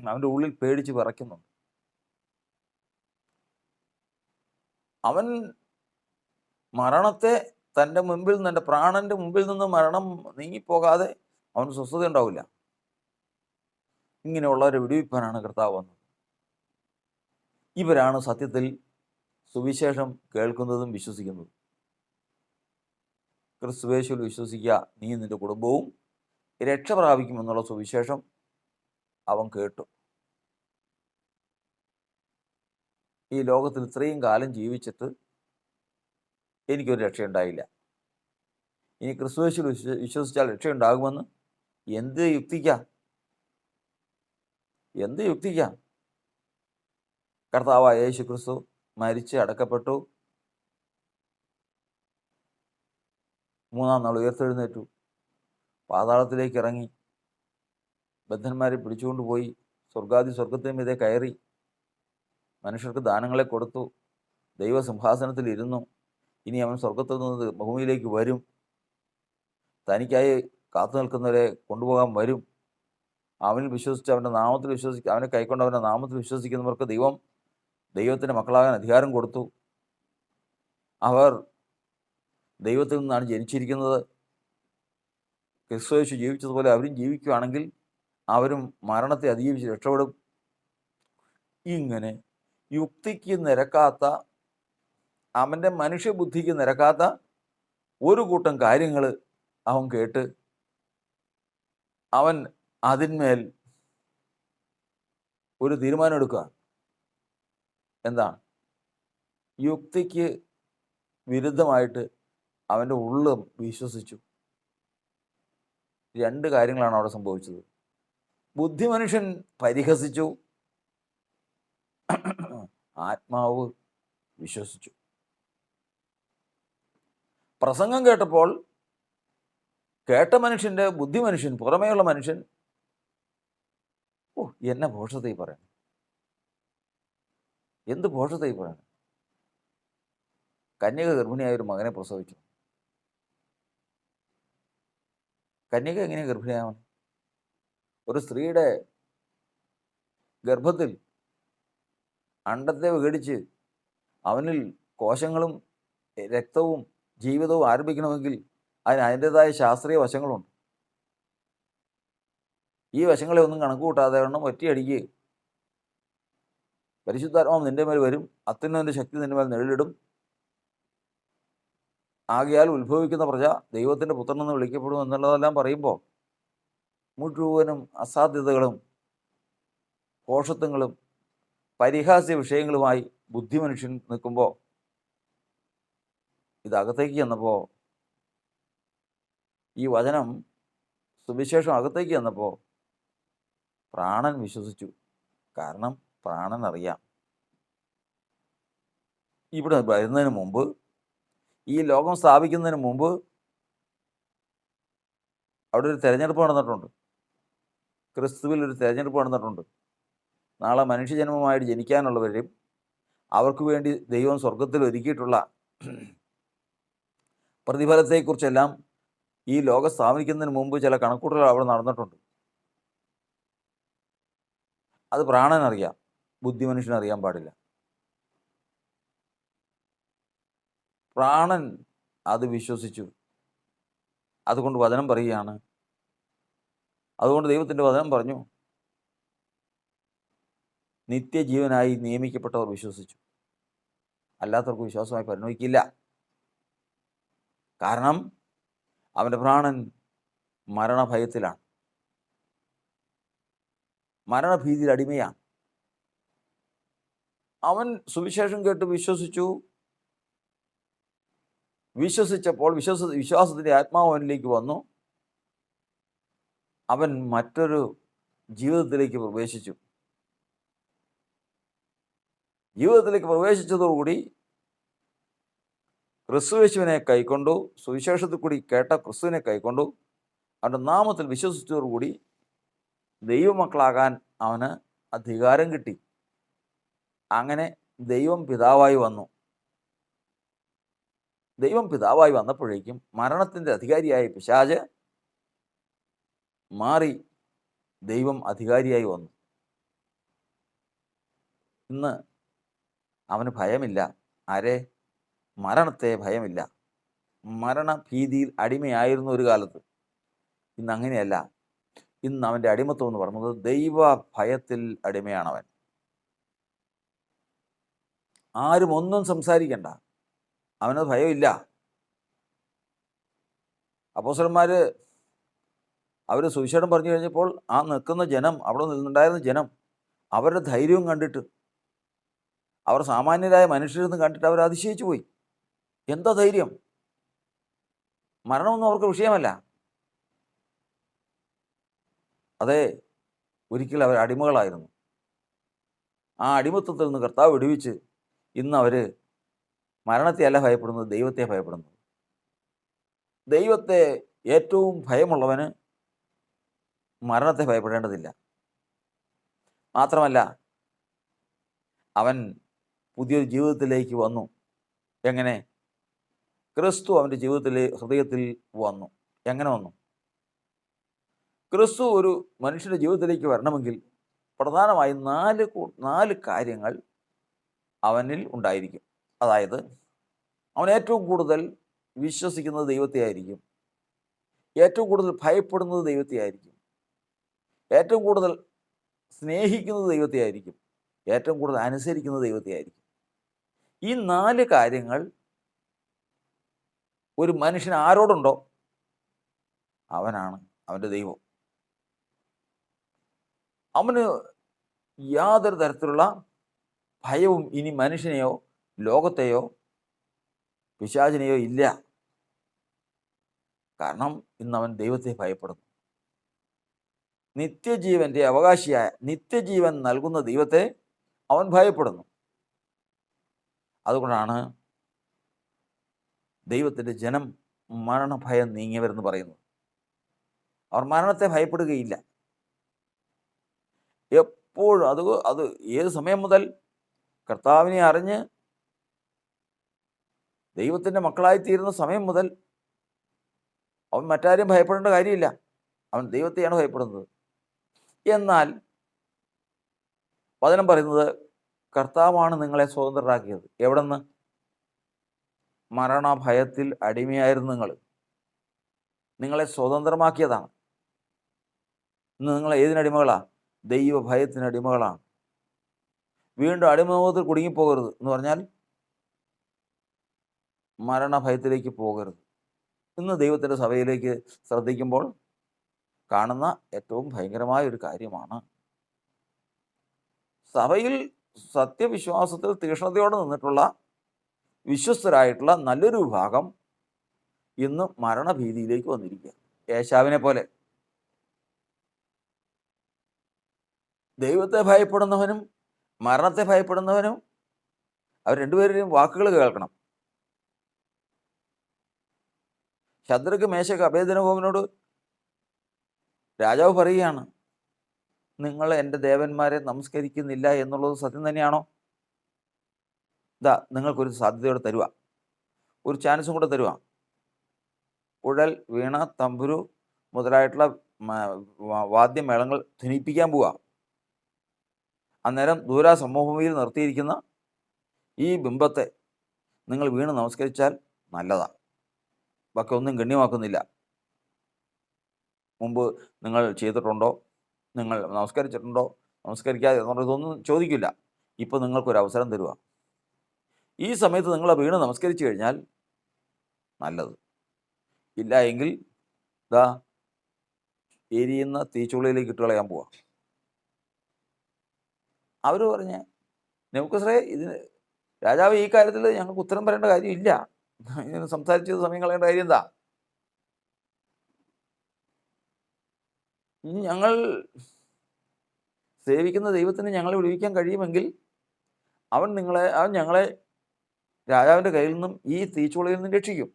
അവൻ്റെ ഉള്ളിൽ പേടിച്ച് വിറയ്ക്കുന്നുണ്ട്. അവൻ മരണത്തെ തൻ്റെ മുമ്പിൽ നിന്ന്, എൻ്റെ പ്രാണൻ്റെ മുമ്പിൽ നിന്ന് മരണം നീങ്ങിപ്പോകാതെ അവന് സ്വസ്ഥത ഉണ്ടാവില്ല. ഇങ്ങനെയുള്ളവരെ വിടുവിപ്പാനാണ് കർത്താവ് വന്നത്. ഇവരാണ് സത്യത്തിൽ സുവിശേഷം കേൾക്കുന്നതും വിശ്വസിക്കുന്നതും. ക്രിസ്തുയേശുവിൽ വിശ്വസിക്കുക, നീ നിൻ്റെ കുടുംബവും രക്ഷ പ്രാപിക്കുമെന്നുള്ള സുവിശേഷം അവൻ കേട്ടു. ഈ ലോകത്തിൽ ഇത്രയും കാലം ജീവിച്ചിട്ട് എനിക്കൊരു രക്ഷയുണ്ടായില്ല, ഇനി ക്രിസ്തുയേശുവിൽ വിശ്വസിച്ചാൽ രക്ഷയുണ്ടാകുമെന്ന് എന്ത് യുക്തിക്കാം? കർത്താവായ യേശു ക്രിസ്തു മരിച്ച് അടക്കപ്പെട്ടു, 3-ാം നാൾ ഉയർത്തെഴുന്നേറ്റു, പാതാളത്തിലേക്ക് ഇറങ്ങി, ബദ്ധന്മാരെ പിടിച്ചുകൊണ്ടുപോയി സ്വർഗത്തിന് മീതെ കയറി, മനുഷ്യർക്ക് ദാനങ്ങളെ കൊടുത്തു, ദൈവസിംഹാസനത്തിൽ ഇരുന്നു. ഇനി അവൻ സ്വർഗത്തിൽ നിന്ന് ഭൂമിയിലേക്ക് വരും, തനിക്കായി കാത്തു നിൽക്കുന്നവരെ കൊണ്ടുപോകാൻ വരും. അവനിൽ വിശ്വസിച്ച് അവൻ്റെ നാമത്തിൽ അവനെ കൈക്കൊണ്ട് അവൻ്റെ നാമത്തിൽ വിശ്വസിക്കുന്നവർക്ക് ദൈവത്തിൻ്റെ മക്കളാകാൻ അധികാരം കൊടുത്തു. അവർ ദൈവത്തിൽ നിന്നാണ് ജനിച്ചിരിക്കുന്നത്. ക്രിസ്തുയേശു ജീവിച്ചതുപോലെ അവരും ജീവിക്കുകയാണെങ്കിൽ അവരും മരണത്തെ അതിജീവിച്ച് രക്ഷപ്പെടും. ഇങ്ങനെ യുക്തിക്ക് നിരക്കാത്ത, അവൻ്റെ മനുഷ്യബുദ്ധിക്ക് നിരക്കാത്ത ഒരു കൂട്ടം കാര്യങ്ങൾ അവൻ കേട്ട് അവൻ അതിന്മേൽ ഒരു തീരുമാനം എടുക്കുക. എന്താണ്? യുക്തിക്ക് വിരുദ്ധമായിട്ട് അവൻ്റെ ഉള്ള് വിശ്വസിച്ചു. 2 കാര്യങ്ങളാണ് അവിടെ സംഭവിച്ചത്. ബുദ്ധിമനുഷ്യൻ പരിഹസിച്ചു, ആത്മാവ് വിശ്വസിച്ചു. പ്രസംഗം കേട്ടപ്പോൾ കേട്ട മനുഷ്യൻ്റെ ബുദ്ധിമനുഷ്യൻ, പുറമേയുള്ള മനുഷ്യൻ, എന്നെ ഭോഷതയിൽ പറയണം, എന്ത് ഭോഷതയിൽ പറയണം. കന്യക ഗർഭിണിയായ ഒരു മകനെ പ്രസവിച്ചു. കന്യക എങ്ങനെയാണ് ഗർഭിണിയാവണം? ഒരു സ്ത്രീയുടെ ഗർഭത്തിൽ അണ്ടത്തെ വിഘടിച്ച് അവനിൽ കോശങ്ങളും രക്തവും ജീവിതവും ആരംഭിക്കണമെങ്കിൽ അതിൻ്റെതായ ശാസ്ത്രീയ വശങ്ങളുണ്ട്. ഈ വശങ്ങളെ ഒന്നും കണക്ക് കൂട്ടാതെ ഒറ്റയടിക്ക് പരിശുദ്ധാത്മാവ് നിന്റെ മേൽ വരും, അത്യുന്നതൻ്റെ ശക്തി നിന്റെ മേൽ നിഴലിടും, ആകയാൽ ഉത്ഭവിക്കുന്ന പ്രജ ദൈവത്തിൻ്റെ പുത്രനെന്ന് വിളിക്കപ്പെടും എന്നുള്ളതെല്ലാം പറയുമ്പോൾ മുഴുവനും അസാധ്യതകളും പോഷത്വങ്ങളും പരിഹാസ്യ വിഷയങ്ങളുമായി ബുദ്ധിമനുഷ്യൻ നിൽക്കുമ്പോൾ ഇതകത്തേക്ക് ചെന്നപ്പോൾ, ഈ വചനം സുവിശേഷം അകത്തേക്ക് ചെന്നപ്പോൾ പ്രാണൻ വിശ്വസിച്ചു. കാരണം പ്രാണൻ അറിയാം, ഇവിടെ വരുന്നതിന് മുമ്പ്, ഈ ലോകം സ്ഥാപിക്കുന്നതിന് മുമ്പ് അവിടെ ഒരു തിരഞ്ഞെടുപ്പ് നടന്നിട്ടുണ്ട്. ക്രിസ്തുവിൽ ഒരു തിരഞ്ഞെടുപ്പ് നടന്നിട്ടുണ്ട്. നാളെ മനുഷ്യജന്മമായിട്ട് ജനിക്കാനുള്ളവരും അവർക്ക് വേണ്ടി ദൈവം സ്വർഗത്തിൽ ഒരുക്കിയിട്ടുള്ള പ്രതിഫലത്തെക്കുറിച്ചെല്ലാം ഈ ലോകം സ്ഥാപിക്കുന്നതിന് മുമ്പ് ചില കണക്കൂട്ടലുകൾ അവിടെ നടന്നിട്ടുണ്ട്. അത് പ്രാണനറിയാം, ബുദ്ധിമനുഷ്യനറിയാൻ പാടില്ല. പ്രാണൻ അത് വിശ്വസിച്ചു. അതുകൊണ്ട് വചനം പറയുകയാണ്, അതുകൊണ്ട് ദൈവത്തിൻ്റെ വചനം പറഞ്ഞു, നിത്യജീവനായി നിയമിക്കപ്പെട്ടവർ വിശ്വസിച്ചു, അല്ലാത്തവർക്ക് വിശ്വാസമായി പരിണമിക്കില്ല. കാരണം അവൻ്റെ പ്രാണൻ മരണഭയത്തിലാണ്, മരണഭീതിയിൽ അടിമയാണ്. അവൻ സുവിശേഷം കേട്ട് വിശ്വസിച്ചപ്പോൾ വിശ്വാസത്തിൻ്റെ ആത്മാവ് അവനിലേക്ക് വന്നു. അവൻ മറ്റൊരു ജീവിതത്തിലേക്ക് പ്രവേശിച്ചു. ജീവിതത്തിലേക്ക് പ്രവേശിച്ചതോടുകൂടി ക്രിസ്തുയേശുവിനെ കൈക്കൊണ്ടു, സുവിശേഷത്തിൽ കൂടി കേട്ട ക്രിസ്തുവിനെ കൈക്കൊണ്ടു, അവൻ്റെ നാമത്തിൽ വിശ്വസിച്ചതോടുകൂടി ദൈവമക്കളാകാൻ അവന് അധികാരം കിട്ടി. അങ്ങനെ ദൈവം പിതാവായി വന്നു. ദൈവം പിതാവായി വന്നപ്പോഴേക്കും മരണത്തിൻ്റെ അധികാരിയായ പിശാച് മാറി ദൈവം അധികാരിയായി വന്നു. ഇന്ന് അവന് ഭയമില്ല. ആരെ? മരണത്തെ ഭയമില്ല. മരണഭീതിയിൽ അടിമയായിരുന്ന ഒരു കാലത്ത്. ഇന്ന് അങ്ങനെയല്ല. ഇന്ന് അവൻ്റെ അടിമത്വം എന്ന് പറയുന്നത് ദൈവ ഭയത്തിൽ അടിമയാണവൻ. ആരും ഒന്നും സംസാരിക്കണ്ട, അവനത് ഭയമില്ല. അപ്പോസ്തലന്മാർ അവർ സുവിശേഷം പറഞ്ഞു കഴിഞ്ഞപ്പോൾ ആ നിൽക്കുന്ന ജനം, അവിടെ നിന്നുണ്ടായിരുന്ന ജനം, അവരുടെ ധൈര്യവും കണ്ടിട്ട്, അവർ സാമാന്യരായ മനുഷ്യരെന്ന് കണ്ടിട്ട് അവർ അതിശയിച്ചു പോയി. എന്താ ധൈര്യം! മരണമൊന്നും അവർക്ക് വിഷയമല്ല. അതെ, ഒരിക്കൽ അവർ അടിമകളായിരുന്നു. ആ അടിമത്വത്തിൽ നിന്ന് കർത്താവ് വിടുവിച്ച് ഇന്ന് അവർ മരണത്തെയല്ല ഭയപ്പെടുന്നത്, ദൈവത്തെ ഭയപ്പെടുന്നു. ദൈവത്തെ ഏറ്റവും ഭയമുള്ളവന് മരണത്തെ ഭയപ്പെടേണ്ടതില്ല. മാത്രമല്ല, അവൻ പുതിയൊരു ജീവിതത്തിലേക്ക് വന്നു. എങ്ങനെ? ക്രിസ്തു അവൻ്റെ ഹൃദയത്തിൽ വന്നു. എങ്ങനെ വന്നു? ക്രിസ്തു ഒരു മനുഷ്യൻ്റെ ജീവിതത്തിലേക്ക് വരണമെങ്കിൽ പ്രധാനമായും നാല് കാര്യങ്ങൾ അവനിൽ ഉണ്ടായിരിക്കും. അതായത്, അവൻ ഏറ്റവും കൂടുതൽ വിശ്വസിക്കുന്നത് ദൈവത്തെ ആയിരിക്കും, ഏറ്റവും കൂടുതൽ ഭയപ്പെടുന്നത് ദൈവത്തെ ആയിരിക്കും, ഏറ്റവും കൂടുതൽ സ്നേഹിക്കുന്നത് ദൈവത്തെ ആയിരിക്കും, ഏറ്റവും കൂടുതൽ അനുസരിക്കുന്നത് ദൈവത്തെ ആയിരിക്കും. ഈ 4 കാര്യങ്ങൾ ഒരു മനുഷ്യൻ ആരോടുണ്ടോ അവനാണ് അവൻ്റെ ദൈവം. അവന് യാതൊരു തരത്തിലുള്ള ഭയവും ഇനി മനുഷ്യനെയോ ലോകത്തെയോ പിശാചിനെയോ ഇല്ല. കാരണം ഇന്നവൻ ദൈവത്തെ ഭയപ്പെടുന്നു. നിത്യജീവൻ്റെ അവകാശിയായ, നിത്യജീവൻ നൽകുന്ന ദൈവത്തെ അവൻ ഭയപ്പെടുന്നു. അതുകൊണ്ടാണ് ദൈവത്തിൻ്റെ ജനം മരണഭയം നീങ്ങിയവരെന്ന് പറയുന്നത്. അവർ മരണത്തെ ഭയപ്പെടുകയില്ല. എപ്പോഴും അത് ഏത് സമയം മുതൽ? കർത്താവിനെ അറിഞ്ഞ് ദൈവത്തിൻ്റെ മക്കളായിത്തീരുന്ന സമയം മുതൽ അവൻ മറ്റാരെയും ഭയപ്പെടേണ്ട കാര്യമില്ല. അവൻ ദൈവത്തെയാണ് ഭയപ്പെടുന്നത്. എന്നാൽ വചനം പറയുന്നത് കർത്താവാണ് നിങ്ങളെ സ്വതന്ത്രരാക്കിയത്. എവിടെ നിന്ന്? മരണഭയത്തിൽ അടിമയായിരുന്നു നിങ്ങളെ സ്വതന്ത്രമാക്കിയതാണ്. ഇന്ന് നിങ്ങൾ ഏതിനടിമകളാ? ദൈവഭയത്തിന് അടിമകളാണ്. വീണ്ടും അടിമത്തിൽ കുടുങ്ങിപ്പോകരുത് എന്ന് പറഞ്ഞാൽ മരണഭയത്തിലേക്ക് പോകരുത്. ഇന്ന് ദൈവത്തിൻ്റെ സഭയിലേക്ക് ശ്രദ്ധിക്കുമ്പോൾ കാണുന്ന ഏറ്റവും ഭയങ്കരമായ ഒരു കാര്യമാണ്, സഭയിൽ സത്യവിശ്വാസത്തിൽ തീക്ഷ്ണതയോടെ നിന്നിട്ടുള്ള വിശ്വസ്തരായിട്ടുള്ള നല്ലൊരു വിഭാഗം ഇന്ന് മരണഭീതിയിലേക്ക് വന്നിരിക്കുക. ഏശാവിനെ പോലെ. ദൈവത്തെ ഭയപ്പെടുന്നവനും മരണത്തെ ഭയപ്പെടുന്നവനും അവർ രണ്ടുപേരുടെയും വാക്കുകൾ കേൾക്കണം. ശദ്രക്ക്, മേശക്ക്, അബേദ്നെഗോവിനോട് രാജാവ് പറയുകയാണ്, നിങ്ങൾ എൻ്റെ ദേവന്മാരെ നമസ്കരിക്കുന്നില്ല എന്നുള്ളത് സത്യം തന്നെയാണോ? ഇതാ നിങ്ങൾക്കൊരു സാധ്യതയോടെ തരുക, ഒരു ചാൻസും കൂടെ തരുക. കുഴൽ, വീണ, തമ്പുരു മുതലായിട്ടുള്ള വാദ്യമേളങ്ങൾ ധ്വനിപ്പിക്കാൻ പോവുക. അന്നേരം ദൂരാ സമഭൂമിയിൽ നിർത്തിയിരിക്കുന്ന ഈ ബിംബത്തെ നിങ്ങൾ വീണ് നമസ്കരിച്ചാൽ നല്ലതാണ്. ബാക്കി ഒന്നും ഗണ്യമാക്കുന്നില്ല. മുമ്പ് നിങ്ങൾ ചെയ്തിട്ടുണ്ടോ, നിങ്ങൾ നമസ്കരിച്ചിട്ടുണ്ടോ, നമസ്കരിക്കാതെ ഇതൊന്നും ചോദിക്കില്ല. ഇപ്പോൾ നിങ്ങൾക്കൊരു അവസരം തരുക. ഈ സമയത്ത് നിങ്ങൾ വീണ് നമസ്കരിച്ചു കഴിഞ്ഞാൽ നല്ലത്. ഇല്ല എങ്കിൽ ഇതാ എരിയുന്ന തീച്ചുള്ളിയിലേക്ക് ഇട്ട് കളയാൻ പോവാ. അവർ പറഞ്ഞ്, നെബൂഖദ്നേസറേ, ഇതിന് രാജാവ് ഈ കാര്യത്തിൽ ഞങ്ങൾക്ക് ഉത്തരം പറയേണ്ട കാര്യമില്ല, ഇങ്ങനെ സംസാരിച്ചത് സമയം കളയേണ്ട കാര്യം എന്താ? ഞങ്ങൾ സേവിക്കുന്ന ദൈവത്തിന് ഞങ്ങളെ വിടുവിക്കാൻ കഴിയുമെങ്കിൽ അവൻ ഞങ്ങളെ രാജാവിൻ്റെ കയ്യിൽ നിന്നും ഈ തീച്ചുളയിൽ നിന്നും രക്ഷിക്കും.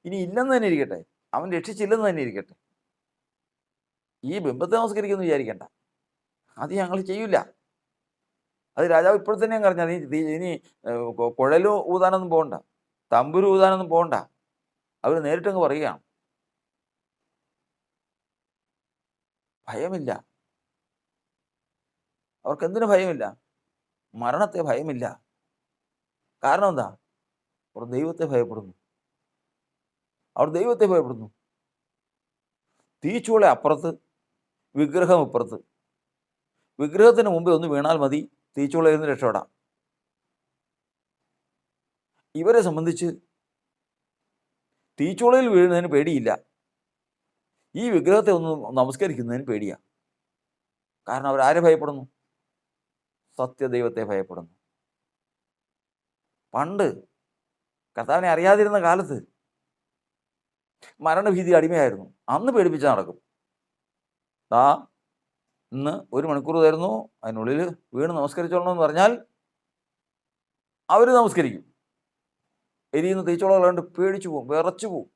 ഇനി ഇല്ലെന്ന് തന്നെ ഇരിക്കട്ടെ, അവൻ രക്ഷിച്ചില്ലെന്ന് തന്നെ ഇരിക്കട്ടെ, ഈ ബിംബത്തെ നമസ്കരിക്കുമെന്ന് വിചാരിക്കണ്ട, അത് ഞങ്ങൾ ചെയ്യില്ല. അത് രാജാവ് ഇപ്പോൾ തന്നെ പറഞ്ഞാൽ ഇനി കുഴലും ഊതാനൊന്നും പോകണ്ട, തമ്പുരു ഊതാനൊന്നും പോകണ്ട. അവർ നേരിട്ടങ്ങ് പറയുകയാണ്. ഭയമില്ല. അവർക്ക് എന്തിനു ഭയമില്ല? മരണത്തെ ഭയമില്ല. കാരണം എന്താ? അവർ ദൈവത്തെ ഭയപ്പെടുന്നു. അവർ ദൈവത്തെ ഭയപ്പെടുന്നു. തീച്ചൂള അപ്പുറത്ത്, വിഗ്രഹം ഇപ്പുറത്ത്. വിഗ്രഹത്തിന് മുമ്പിൽ ഒന്ന് വീണാൽ മതി, തീച്ചൂളയിൽ നിന്ന് രക്ഷപ്പെടാം. ഇവരെ സംബന്ധിച്ച് തീച്ചൂളയിൽ വീഴുന്നതിന് പേടിയില്ല, ഈ വിഗ്രഹത്തെ ഒന്ന് നമസ്കരിക്കുന്നതിന് പേടിയാണ്. കാരണം അവരാരെ ഭയപ്പെടുന്നു? സത്യദൈവത്തെ ഭയപ്പെടുന്നു. പണ്ട് കർത്താവിനെ അറിയാതിരുന്ന കാലത്ത് മരണഭീതി അടിമയായിരുന്നു. അന്ന് പേടിപ്പിച്ച് നടക്കും. ഇന്ന് 1 മണിക്കൂർ തരുന്നു, അതിനുള്ളിൽ വീണ് നമസ്കരിച്ചോളണം എന്ന് പറഞ്ഞാൽ അവർ നമസ്കരിക്കും. എരിയുന്ന തീച്ചോളം കണ്ട് പേടിച്ചു പോവും, വിറച്ചു പോവും.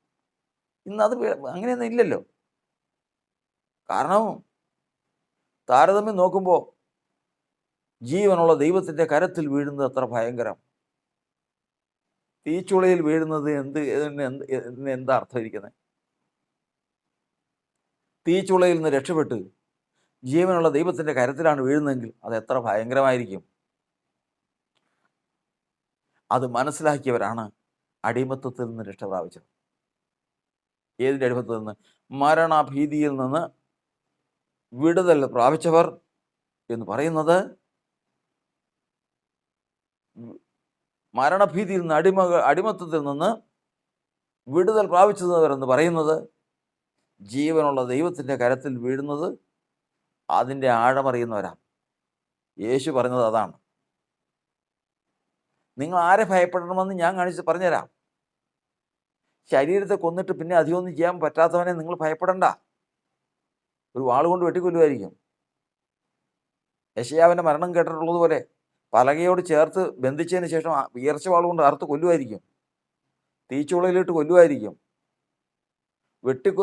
ഇന്നത് അങ്ങനെയൊന്നും ഇല്ലല്ലോ. കാരണം താരതമ്യം നോക്കുമ്പോൾ ജീവനുള്ള ദൈവത്തിൻ്റെ കരത്തിൽ വീഴുന്നത് അത്ര ഭയങ്കരം. തീച്ചുളയിൽ വീഴുന്നത് എന്താ അർത്ഥം ഇരിക്കുന്നത്? തീച്ചുളയിൽ നിന്ന് രക്ഷപ്പെട്ട് ജീവനുള്ള ദൈവത്തിൻ്റെ കരത്തിലാണ് വീഴുന്നതെങ്കിൽ അത് എത്ര ഭയങ്കരമായിരിക്കും. അത് മനസ്സിലാക്കിയവരാണ് അടിമത്തത്തിൽ നിന്ന് രക്ഷ പ്രാപിച്ചത്. ഏതിൻ്റെ അടിമത്തത്തിൽ നിന്ന്? മരണഭീതിയിൽ നിന്ന് വിടുതൽ പ്രാപിച്ചവർ എന്ന് പറയുന്നത്, മരണഭീതിയിൽ നിന്ന് അടിമത്തത്തിൽ നിന്ന് വിടുതൽ പ്രാപിച്ചവരെന്ന് പറയുന്നത് ജീവനുള്ള ദൈവത്തിൻ്റെ കരത്തിൽ വീഴുന്നത് അതിൻ്റെ ആഴമറിയുന്നവരാണ്. യേശു പറഞ്ഞത് അതാണ്. നിങ്ങൾ ആരെ ഭയപ്പെടണമെന്ന് ഞാൻ പറഞ്ഞുതരാം. ശരീരത്തെ കൊന്നിട്ട് പിന്നെ അധികമൊന്നും ചെയ്യാൻ പറ്റാത്തവനെ നിങ്ങൾ ഭയപ്പെടണ്ട. ഒരു വാളുകൊണ്ട് വെട്ടിക്കൊല്ലുമായിരിക്കും. യെശയ്യാവിൻ്റെ മരണം കേട്ടിട്ടുള്ളതുപോലെ പലകയോട് ചേർത്ത് ബന്ധിച്ചതിന് ശേഷം വിയർച്ച വാളുകൊണ്ട് അറുത്ത് കൊല്ലുമായിരിക്കും. തീച്ചുളയിലിട്ട് കൊല്ലുമായിരിക്കും.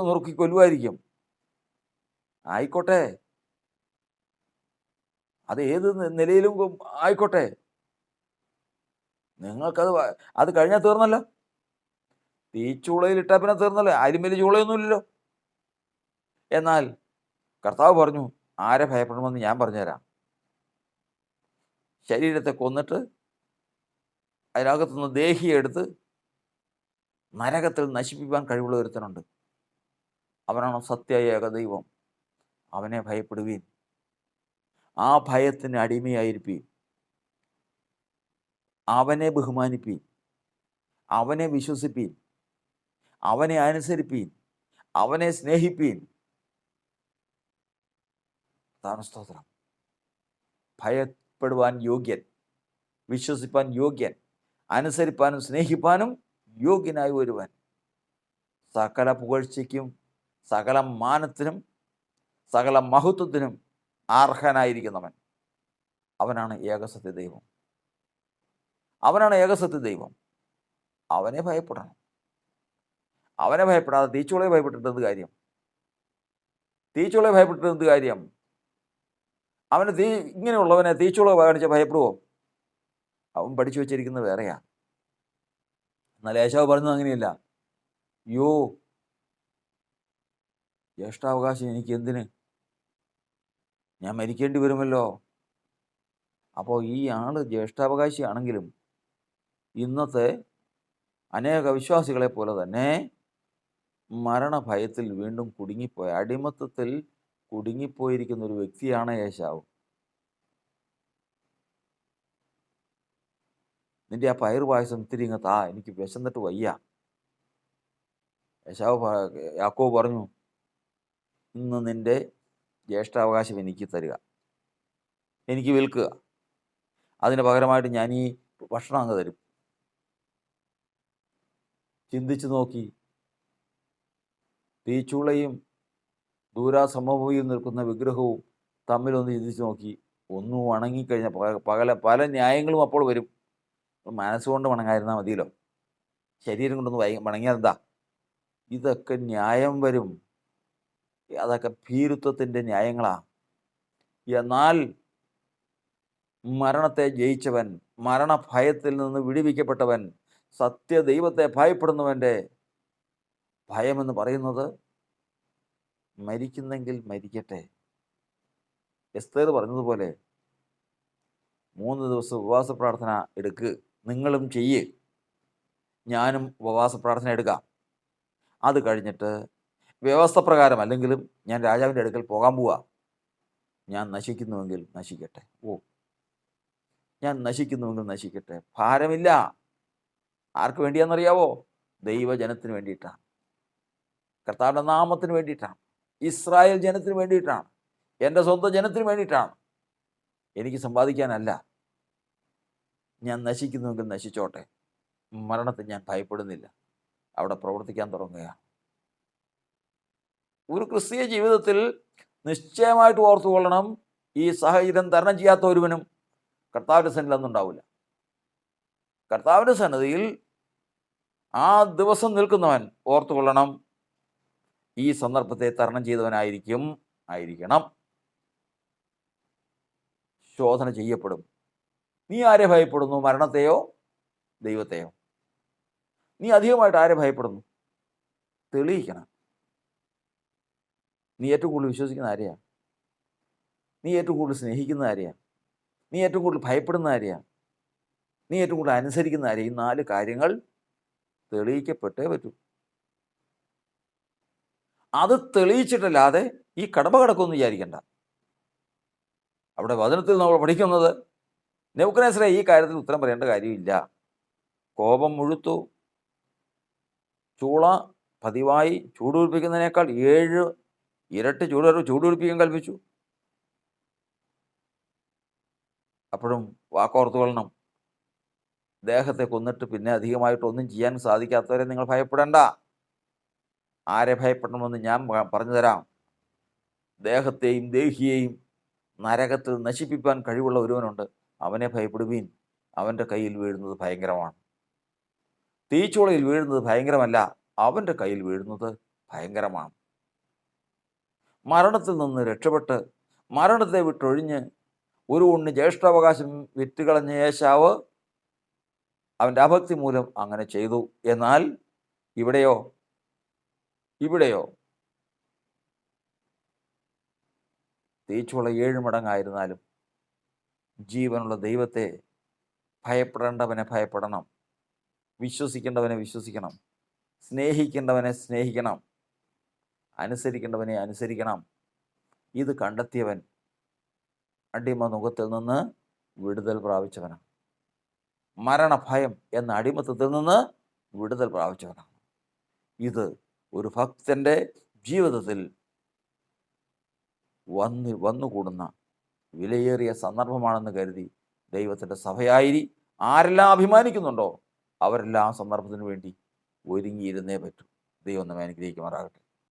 നുറുക്കി കൊല്ലുമായിരിക്കും. ആയിക്കോട്ടെ, അത് ഏത് നിലയിലും ആയിക്കോട്ടെ, നിങ്ങൾക്കത് കഴിഞ്ഞാൽ തീർന്നല്ലോ. തീച്ചൂളയിലിട്ടാൽ പിന്നെ തീർന്നല്ലോ, അരിമലി ചൂളയൊന്നുമില്ലല്ലോ. എന്നാൽ കർത്താവ് പറഞ്ഞു, ആരെ ഭയപ്പെടണമെന്ന് ഞാൻ പറഞ്ഞുതരാം. ശരീരത്തെ കൊന്നിട്ട് അതിനകത്തുനിന്ന് ദേഹിയെ എടുത്ത് നരകത്തിൽ നശിപ്പിക്കാൻ കഴിവുള്ള ഒരുത്തനുണ്ട്. അവനാണ് സത്യ ഏകദൈവം. അവനെ ഭയപ്പെടുവീൻ. ആ ഭയത്തിന് അടിമയായിരിപ്പീൻ. അവനെ ബഹുമാനിപ്പീൻ. അവനെ വിശ്വസിപ്പീൻ. അവനെ അനുസരിപ്പീൻ. അവനെ സ്നേഹിപ്പീൻ. അതാണ് സ്തോത്രം. ഭയപ്പെടുവാൻ യോഗ്യൻ, വിശ്വസിപ്പാൻ യോഗ്യൻ, അനുസരിപ്പാനും സ്നേഹിപ്പാനും യോഗ്യനായി ഒരുവൻ, സകല പുകഴ്ചയ്ക്കും സകല മാനത്തിനും സകല മഹത്വത്തിനും അർഹനായിരിക്കുന്നവൻ. അവനാണ് ഏകസത്യ ദൈവം. അവനാണ് ഏകസത്യ ദൈവം. അവനെ ഭയപ്പെടണം. അവനെ ഭയപ്പെടാതെ തീച്ചുളയെ ഭയപ്പെട്ടിട്ട് എന്ത് കാര്യം? തീച്ചുളയെ ഭയപ്പെട്ടിട്ട് എന്ത് കാര്യം? അവന് ഇങ്ങനെയുള്ളവനെ തീച്ചുള കാണിച്ച ഭയപ്പെടുവോ? അവൻ പഠിച്ചു വെച്ചിരിക്കുന്നത് വേറെയാ. എന്നാൽ ഏശാവ് പറഞ്ഞത് അങ്ങനെയല്ല. യോ, ജ്യേഷ്ഠാവകാശം എനിക്ക് എന്തിന്? ഞാൻ മരിക്കേണ്ടി വരുമല്ലോ. അപ്പോൾ ഈ ആള് ജ്യേഷ്ഠാവകാശിയാണെങ്കിലും ഇന്നത്തെ അനേക വിശ്വാസികളെ പോലെ തന്നെ മരണഭയത്തിൽ വീണ്ടും കുടുങ്ങിപ്പോയ, അടിമത്തത്തിൽ കുടുങ്ങിപ്പോയിരിക്കുന്ന ഒരു വ്യക്തിയാണ് ഏശാവ്. നിന്റെ ആ പയറ് പായസം ഇത്തിരി ഇങ്ങ് താ, എനിക്ക് വിശന്നിട്ട് വയ്യ. യാക്കോബ് പറഞ്ഞു, ഇന്ന് നിന്റെ ജ്യേഷ്ഠാവകാശം എനിക്ക് തരിക, എനിക്ക് വിൽക്കുക, അതിന് പകരമായിട്ട് ഞാൻ ഈ ഭക്ഷണം അങ്ങ് തരും. ചിന്തിച്ചു നോക്കി, തീച്ചൂളയും ദൂരാസമഭൂമിയിൽ നിൽക്കുന്ന വിഗ്രഹവും തമ്മിലൊന്ന് ചിന്തിച്ചു നോക്കി. ഒന്നും വണങ്ങിക്കഴിഞ്ഞാൽ പല ന്യായങ്ങളും അപ്പോൾ വരും. മനസ്സുകൊണ്ട് വണങ്ങാതിരുന്നാൽ മതിയല്ലോ, ശരീരം കൊണ്ടൊന്ന് വണങ്ങിയാൽ എന്താ? ഇതൊക്കെ ന്യായം വരും. അതൊക്കെ ഭീരുത്വത്തിൻ്റെ ന്യായങ്ങളാണ്. എന്നാൽ മരണത്തെ ജയിച്ചവൻ, മരണഭയത്തിൽ നിന്ന് വിടുവിക്കപ്പെട്ടവൻ, സത്യദൈവത്തെ ഭയപ്പെടുന്നവൻ്റെ ഭയമെന്ന് പറയുന്നത് മരിക്കുന്നെങ്കിൽ മരിക്കട്ടെ. എസ്തേർ പറഞ്ഞതുപോലെ 3 ദിവസം ഉപവാസ പ്രാർത്ഥന എടുക്ക്, നിങ്ങളും ചെയ്യ്, ഞാനും ഉപവാസ പ്രാർത്ഥന എടുക്കാം. അത് കഴിഞ്ഞിട്ട് വ്യവസ്ഥ പ്രകാരം അല്ലെങ്കിലും ഞാൻ രാജാവിൻ്റെ അടുക്കൽ പോകാൻ പോവാ. ഞാൻ നശിക്കുന്നുവെങ്കിൽ നശിക്കട്ടെ. ഞാൻ നശിക്കുന്നുവെങ്കിൽ നശിക്കട്ടെ. ഭാരമില്ല. ആർക്ക് വേണ്ടിയാണെന്നറിയാവോ? ദൈവജനത്തിന് വേണ്ടിയിട്ടാണ്. കർത്താവിൻ്റെ നാമത്തിന് വേണ്ടിയിട്ടാണ്. ഇസ്രായേൽ ജനത്തിന് വേണ്ടിയിട്ടാണ്. എൻ്റെ സ്വന്തം ജനത്തിന് വേണ്ടിയിട്ടാണ്. എനിക്ക് സമ്പാദിക്കാനല്ല. ഞാൻ നശിക്കുന്നുവെങ്കിൽ നശിച്ചോട്ടെ. മരണത്തെ ഞാൻ ഭയപ്പെടുന്നില്ല. അവിടെ പ്രവർത്തിക്കാൻ തുടങ്ങുകയാണ്. ഒരു ക്രിസ്തീയ ജീവിതത്തിൽ നിശ്ചയമായിട്ട് ഓർത്തുകൊള്ളണം, ഈ സാഹചര്യം തരണം ചെയ്യാത്ത ഒരുവനും കർത്താവിൻ്റെ സന്നിധിയിൽ ഒന്നുണ്ടാവില്ല. കർത്താവിൻ്റെ സന്നിധിയിൽ ആ ദിവസം നിൽക്കുന്നവൻ ഓർത്തുകൊള്ളണം, ഈ സന്ദർഭത്തെ തരണം ചെയ്തവനായിരിക്കണം. ശോധന ചെയ്യപ്പെടും. നീ ആരെ ഭയപ്പെടുന്നു? മരണത്തെയോ ദൈവത്തെയോ? നീ അധികമായിട്ട് ആരെ ഭയപ്പെടുന്നു? തെളിയിക്കണം. നീ ഏറ്റവും കൂടുതൽ വിശ്വസിക്കുന്ന ആരെയാണ്? നീ ഏറ്റവും കൂടുതൽ സ്നേഹിക്കുന്ന ആരെയാണ്? നീ ഏറ്റവും കൂടുതൽ ഭയപ്പെടുന്ന ആരെയാണ്? നീ ഏറ്റവും കൂടുതൽ അനുസരിക്കുന്ന ആരെയും? ഈ 4 കാര്യങ്ങൾ തെളിയിക്കപ്പെട്ടേ പറ്റൂ. അത് തെളിയിച്ചിട്ടല്ലാതെ ഈ കടമ കിടക്കുമെന്ന് വിചാരിക്കണ്ട. അവിടെ വചനത്തിൽ നമ്മൾ പഠിക്കുന്നത്, നെബൂഖദ്നേസരെ ഈ കാര്യത്തിൽ ഉത്തരം പറയേണ്ട കാര്യമില്ല. കോപം മുഴുത്തു. ചൂള പതിവായി ചൂടുപിടിപ്പിക്കുന്നതിനേക്കാൾ 7 ഇരട്ടി ചൂടുപിടിപ്പിക്കാൻ കൽപ്പിച്ചു. അപ്പോഴും വാക്കോർത്തുകൊള്ളണം, ദേഹത്തെ കൊന്നിട്ട് പിന്നെ അധികമായിട്ടൊന്നും ചെയ്യാൻ സാധിക്കാത്തവരെ നിങ്ങൾ ഭയപ്പെടേണ്ട. ആരെ ഭയപ്പെടണമെന്ന് ഞാൻ പറഞ്ഞു തരാം. ദേഹത്തെയും ദേഹിയെയും നരകത്തിൽ നശിപ്പിക്കാൻ കഴിവുള്ള ഒരുവനുണ്ട്. അവനെ ഭയപ്പെടുവീൻ. അവൻ്റെ കയ്യിൽ വീഴുന്നത് ഭയങ്കരമാണ്. തീച്ചൂളയിൽ വീഴുന്നത് ഭയങ്കരമല്ല, അവൻ്റെ കയ്യിൽ വീഴുന്നത് ഭയങ്കരമാണ്. മരണത്തിൽ നിന്ന് രക്ഷപ്പെട്ട് മരണത്തെ വിട്ടൊഴിഞ്ഞ് ഒരു ഉണ്ണി ജ്യേഷ്ഠാവകാശം വിറ്റുകളഞ്ഞ ഏശാവ് അവൻ്റെ അഭക്തി മൂലം അങ്ങനെ ചെയ്തു. എന്നാൽ ഇവിടെയോ തീച്ചുള 7 മടങ്ങായിരുന്നാലും ജീവനുള്ള ദൈവത്തെ ഭയപ്പെടേണ്ടവനെ ഭയപ്പെടണം, വിശ്വസിക്കേണ്ടവനെ വിശ്വസിക്കണം, സ്നേഹിക്കേണ്ടവനെ സ്നേഹിക്കണം, അനുസരിക്കേണ്ടവനെ അനുസരിക്കണം. ഇത് കണ്ടെത്തിയവൻ അടിമ മുഖത്തിൽ നിന്ന് വിടുതൽ പ്രാപിച്ചവനാണ്. മരണഭയം എന്ന അടിമത്തത്തിൽ നിന്ന് വിടുതൽ പ്രാപിച്ചവനാണ്. ഇത് ഒരു ഭക്തൻ്റെ ജീവിതത്തിൽ വന്നുകൂടുന്ന വിലയേറിയ സന്ദർഭമാണെന്ന് കരുതി ദൈവത്തിൻ്റെ സഭയായി ആരെല്ലാം അഭിമാനിക്കുന്നുണ്ടോ അവരെല്ലാം സന്ദർഭത്തിന് വേണ്ടി ഒരുങ്ങിയിരുന്നേ പറ്റൂ. ദൈവം നമ്മെ അനുഗ്രഹിക്കുമാറാകട്ടെ.